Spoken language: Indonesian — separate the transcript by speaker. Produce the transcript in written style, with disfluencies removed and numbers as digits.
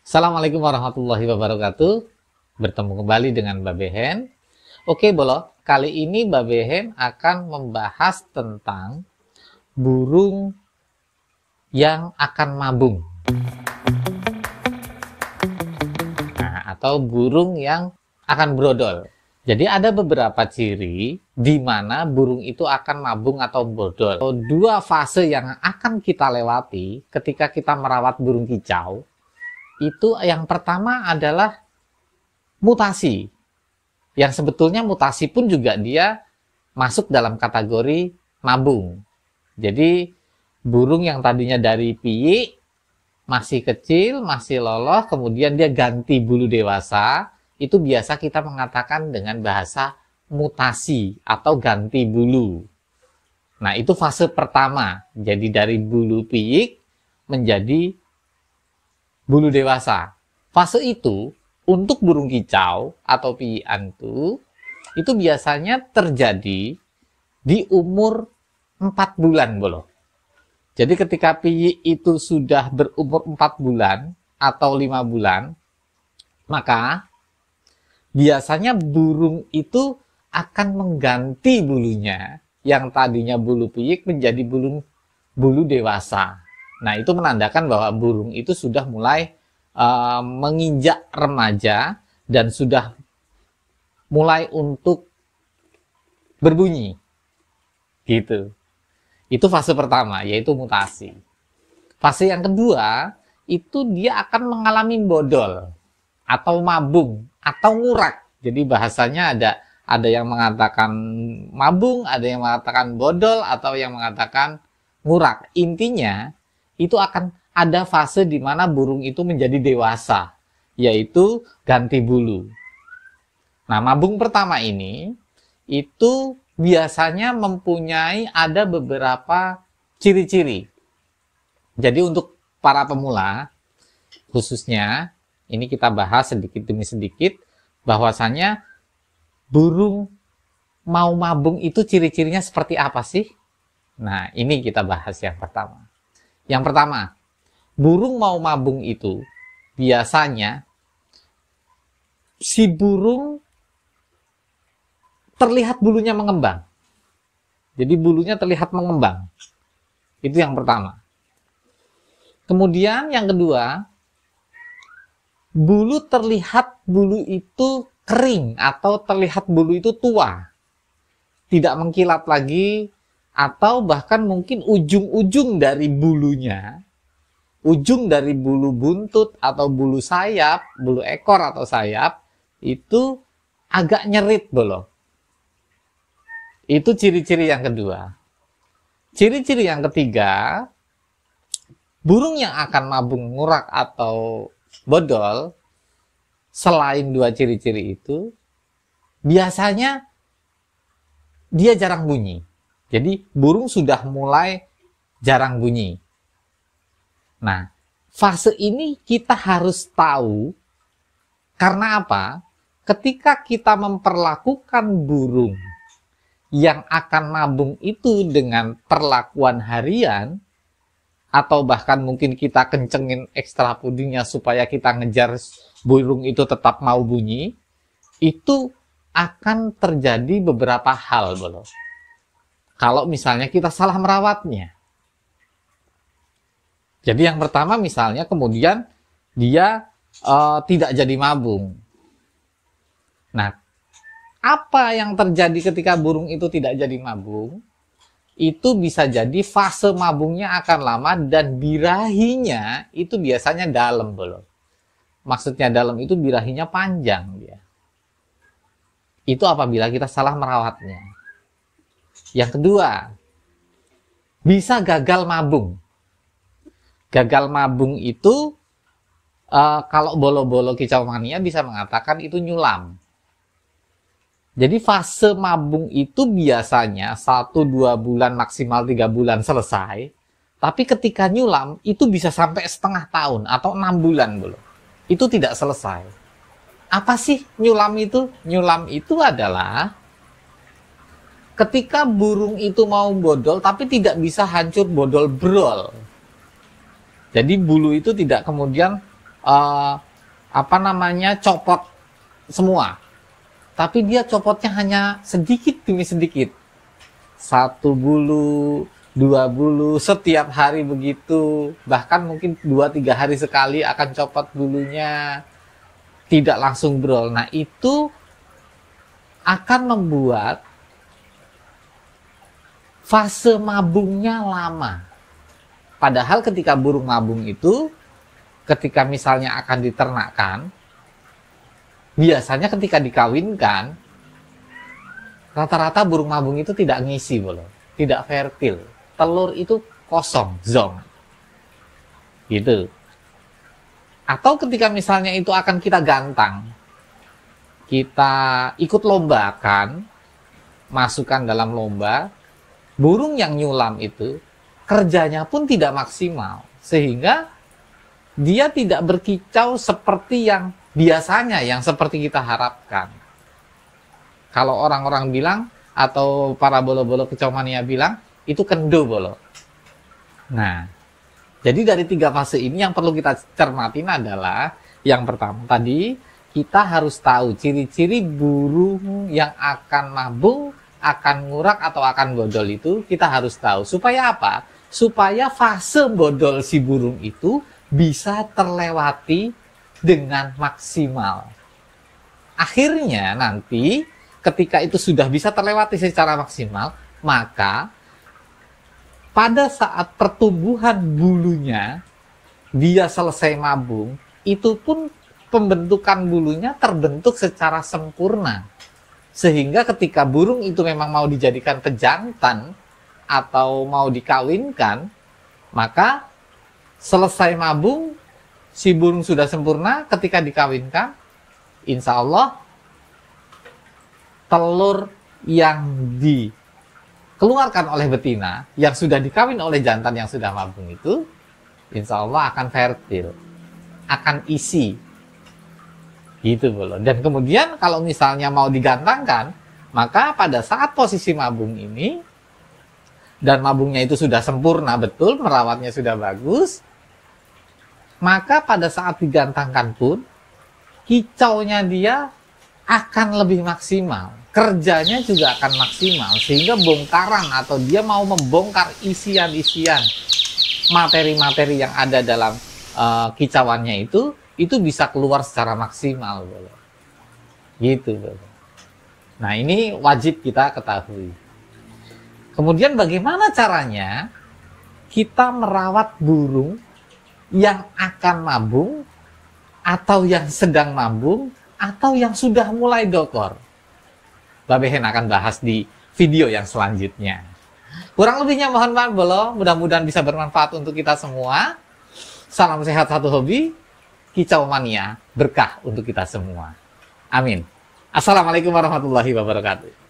Speaker 1: Assalamualaikum warahmatullahi wabarakatuh. Bertemu kembali dengan Mbak Behen. Oke, Bolo. Kali ini Mbak Behen akan membahas tentang burung yang akan mabung. Nah, atau burung yang akan brodol. Jadi ada beberapa ciri di mana burung itu akan mabung atau brodol. Dua fase yang akan kita lewati ketika kita merawat burung kicau. Itu yang pertama adalah mutasi. Yang sebetulnya mutasi pun juga dia masuk dalam kategori mabung. Jadi burung yang tadinya dari piyik, masih kecil, masih loloh, kemudian dia ganti bulu dewasa, itu biasa kita mengatakan dengan bahasa mutasi atau ganti bulu. Nah, itu fase pertama. Jadi dari bulu piyik menjadi bulu dewasa. Fase itu untuk burung kicau atau piyikan itu biasanya terjadi di umur 4 bulan, Bolo. Jadi ketika piyik itu sudah berumur 4 bulan atau 5 bulan, maka biasanya burung itu akan mengganti bulunya yang tadinya bulu piyik menjadi bulu dewasa. Nah, itu menandakan bahwa burung itu sudah mulai menginjak remaja dan sudah mulai untuk berbunyi. Gitu. Itu fase pertama, yaitu mutasi. Fase yang kedua, itu dia akan mengalami bodol atau mabung atau ngurak. Jadi bahasanya ada yang mengatakan mabung, ada yang mengatakan bodol, atau yang mengatakan ngurak. Intinya itu akan ada fase di mana burung itu menjadi dewasa, yaitu ganti bulu. Nah, mabung pertama ini itu biasanya mempunyai ada beberapa ciri-ciri. Jadi untuk para pemula khususnya ini kita bahas sedikit demi sedikit bahwasannya burung mau mabung itu ciri-cirinya seperti apa sih? Nah, ini kita bahas yang pertama. Yang pertama, burung mau mabung itu biasanya si burung terlihat bulunya mengembang. Jadi bulunya terlihat mengembang. Itu yang pertama. Kemudian yang kedua, bulu itu kering atau terlihat bulu itu tua. Tidak mengkilat lagi atau bahkan mungkin ujung-ujung dari bulunya, ujung dari bulu buntut atau bulu sayap, bulu ekor atau sayap itu agak nyerit, Bolo. Itu ciri-ciri yang kedua. Ciri-ciri yang ketiga, burung yang akan mabung, ngurak atau bodol, selain dua ciri-ciri itu, biasanya dia jarang bunyi. Jadi burung sudah mulai jarang bunyi. Nah, fase ini kita harus tahu karena apa? Ketika kita memperlakukan burung yang akan mabung itu dengan perlakuan harian, atau bahkan mungkin kita kencengin ekstra pudingnya supaya kita ngejar burung itu tetap mau bunyi, itu akan terjadi beberapa hal, Bolo. Kalau misalnya kita salah merawatnya. Jadi yang pertama misalnya kemudian dia tidak jadi mabung. Nah, apa yang terjadi ketika burung itu tidak jadi mabung? Itu bisa jadi fase mabungnya akan lama dan birahinya itu biasanya dalam, Bolo. Maksudnya dalam itu birahinya panjang dia. Itu apabila kita salah merawatnya. Yang kedua, bisa gagal mabung. Gagal mabung itu kalau bolo-bolo kicau mania bisa mengatakan itu nyulam. Jadi fase mabung itu biasanya 1-2 bulan maksimal 3 bulan selesai. Tapi ketika nyulam itu bisa sampai setengah tahun atau 6 bulan, Bolo. Itu tidak selesai. Apa sih nyulam itu? Nyulam itu adalah ketika burung itu mau bodol tapi tidak bisa hancur bodol brol. Jadi bulu itu tidak kemudian copot semua. Tapi dia copotnya hanya sedikit demi sedikit. 1 bulu, 2 bulu, setiap hari begitu. Bahkan mungkin 2-3 hari sekali akan copot bulunya. Tidak langsung brol. Nah, itu akan membuat fase mabungnya lama. Padahal ketika burung mabung itu, ketika misalnya akan diternakkan, biasanya ketika dikawinkan, rata-rata burung mabung itu tidak ngisi, tidak fertil. Telur itu kosong, zong. Gitu. Atau ketika misalnya itu akan kita gantang, kita ikut lombakan, masukkan dalam lomba, burung yang nyulam itu kerjanya pun tidak maksimal, sehingga dia tidak berkicau seperti yang biasanya, yang seperti kita harapkan. Kalau orang-orang bilang, atau para bolo-bolo kicau mania bilang, itu kendo bolo. Nah, jadi dari 3 fase ini yang perlu kita cermatin adalah, yang pertama tadi, kita harus tahu ciri-ciri burung yang akan mabung, akan ngurak atau akan bodol itu kita harus tahu. Supaya apa? Supaya fase bodol si burung itu bisa terlewati dengan maksimal. Akhirnya nanti ketika itu sudah bisa terlewati secara maksimal, maka pada saat pertumbuhan bulunya dia selesai mabung, itu pun pembentukan bulunya terbentuk secara sempurna. Sehingga ketika burung itu memang mau dijadikan pejantan atau mau dikawinkan, maka selesai mabung, si burung sudah sempurna. Ketika dikawinkan, insya Allah telur yang dikeluarkan oleh betina, yang sudah dikawin oleh jantan yang sudah mabung itu, insya Allah akan fertil, akan isi. Gitu bolo. Dan kemudian kalau misalnya mau digantangkan, maka pada saat posisi mabung ini, dan mabungnya itu sudah sempurna betul, merawatnya sudah bagus, maka pada saat digantangkan pun, kicaunya dia akan lebih maksimal. Kerjanya juga akan maksimal, sehingga bongkaran atau dia mau membongkar isian-isian materi-materi yang ada dalam kicauannya itu bisa keluar secara maksimal. Gitu. Nah, ini wajib kita ketahui. Kemudian bagaimana caranya kita merawat burung yang akan mabung, atau yang sedang mabung, atau yang sudah mulai dokor? Babe Hen akan bahas di video yang selanjutnya. Kurang lebihnya mohon maaf bolo, mudah-mudahan bisa bermanfaat untuk kita semua. Salam sehat satu hobi, kicau mania berkah untuk kita semua. Amin. Assalamualaikum warahmatullahi wabarakatuh.